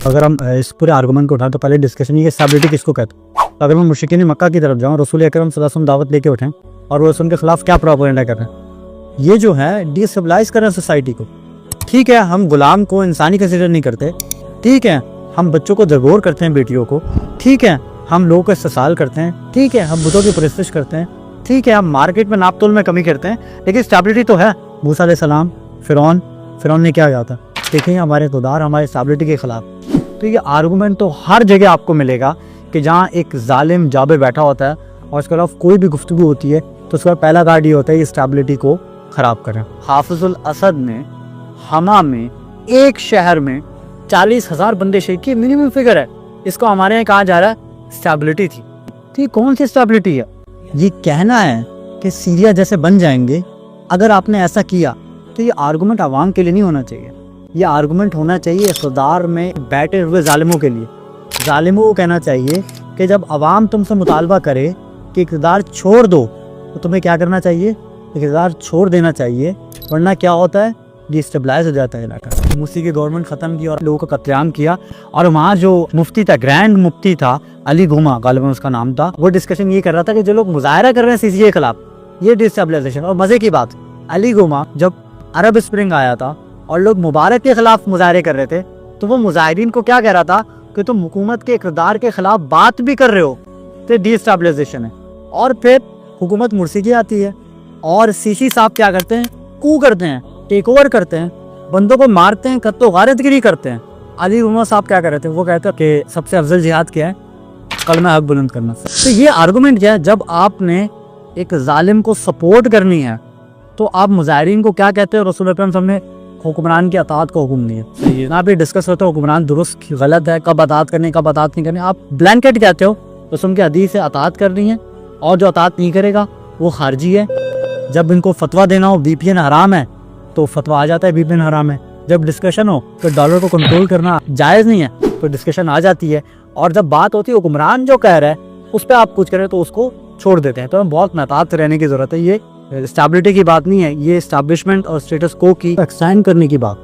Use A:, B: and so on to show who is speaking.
A: अगर हम इस पूरे आर्गुमेंट को उठाएं तो पहले डिस्कशन ये स्टेबिलिटी किसको कहते हैं। तो अगर मैं मुशरिकीन मक्का की तरफ जाऊँ, रसूल अकरम सल्लल्लाहु अलैहि वसल्लम दावत लेके उठें और वो उनके खिलाफ क्या प्रोपेगेंडा कर रहे हैं, ये जो है डिस्टेबलाइज कर रहे हैं सोसाइटी को। ठीक है, हम गुलाम को इंसानी कंसिडर नहीं करते, ठीक है, हम बच्चों को दरगोर करते हैं, बेटियों को, ठीक है, हम लोगों को इस्तेसाल करते हैं, ठीक है, हम बुतों की परस्तिश करते हैं, ठीक है, हम मार्केट में नाप तोल में कमी करते हैं, लेकिन स्टेबिलिटी तो है। मूसा अलैहिस्सलाम, फिरौन ने क्या किया था, देखें हमारे खुदार हमारे स्टेबिलिटी के खिलाफ। तो ये आर्गूमेंट तो हर जगह आपको मिलेगा कि जहाँ एक जालिम जाबे बैठा होता है और उसके खिलाफ कोई भी गुफ्तगू होती है तो उसका पहला कार्ड ये होता है ये स्टेबिलिटी को ख़राब करें। हाफिजुल असद ने हमा में एक शहर में 40,000 बंदे शहीद किए, मिनिमम फिगर है। इसको हमारे यहाँ कहा जा रहा है स्टेबिलिटी थी। ठीक, कौन सी स्टेबिलिटी है? ये कहना है कि सीरिया जैसे बन जाएंगे अगर आपने ऐसा किया। तो ये आर्गूमेंट आवाम के लिए नहीं होना चाहिए, ये आर्गूमेंट होना चाहिए इक़्तिदार में बैठे हुए जालिमों के लिए। जालिमों को कहना चाहिए कि जब आवाम तुमसे मुतालबा करे कि इक़्तिदार छोड़ दो तो तुम्हें क्या करना चाहिए, इक़्तिदार छोड़ देना चाहिए, वरना क्या होता है, डिस्टेबलाइज हो जाता है इलाका। मूसी की गवर्नमेंट ख़त्म की और लोगों का कत्लेआम किया और वहाँ जो मुफ्ती था, ग्रैंड मुफ्ती था अली गुमा गालिबन उसका नाम था, वो डिस्कशन ये कर रहा था कि जो लोग मुजाहरा कर रहे हैं सीसीए के खिलाफ, ये डिस्टेबलाइजेशन। और मज़े की बात, अली गुमा जब अरब स्प्रिंग आया था और लोग मुबारक के खिलाफ मुजाहरे कर रहे थे तो वो मुजाहिरीन को क्या कह रहा था कि तुम हुकूमत के इक़्तिदार के खिलाफ बात भी कर रहे हो तो डिस्टेबलाइजेशन है। और फिर हुकूमत मुर्सी की आती है और सीसी साहब क्या करते हैं, कू करते हैं, टेक ओवर करते हैं, बंदों को मारते हैं, कत्तो गारतगिरी करते हैं। अली गुमा साहब क्या कर रहे थे, वो कहते हैं कि सबसे अफजल जिहाद क्या है, कलमा हक बुलंद करना। तो ये आर्गूमेंट क्या है, जब आपने एक जालिम को सपोर्ट करनी है तो आप मुजाहिरीन को क्या कहते हैं, रसूल अकरम साहब ने हुक्मरान की अताअत को हुक्म दिया। सही है, यहाँ पे डिस्कस होता है हुक्मरान दुरुस्त गलत है, कब अताअत करनी कब अताअत नहीं करनी। आप ब्लैंकेट कहते हो रसूल की हदीस से अताअत करनी है और जो अताअत नहीं करेगा वो खारजी है। जब इनको फतवा देना हो VPN हराम है तो फतवा आ जाता है VPN हराम है। जब डिस्कशन हो तो डॉलर को कंट्रोल करना जायज़ नहीं है तो डिस्कशन आ जाती है। और जब बात होती है हुक्मरान जो कह रहा है उस पर आप कुछ करें तो उसको छोड़ देते हैं। तो हमें बहुत महतात रहने की ज़रूरत है। ये स्टेबिलिटी की बात नहीं है, ये एस्टैब्लिशमेंट और स्टेटस को की एक्सटेंड करने की बात।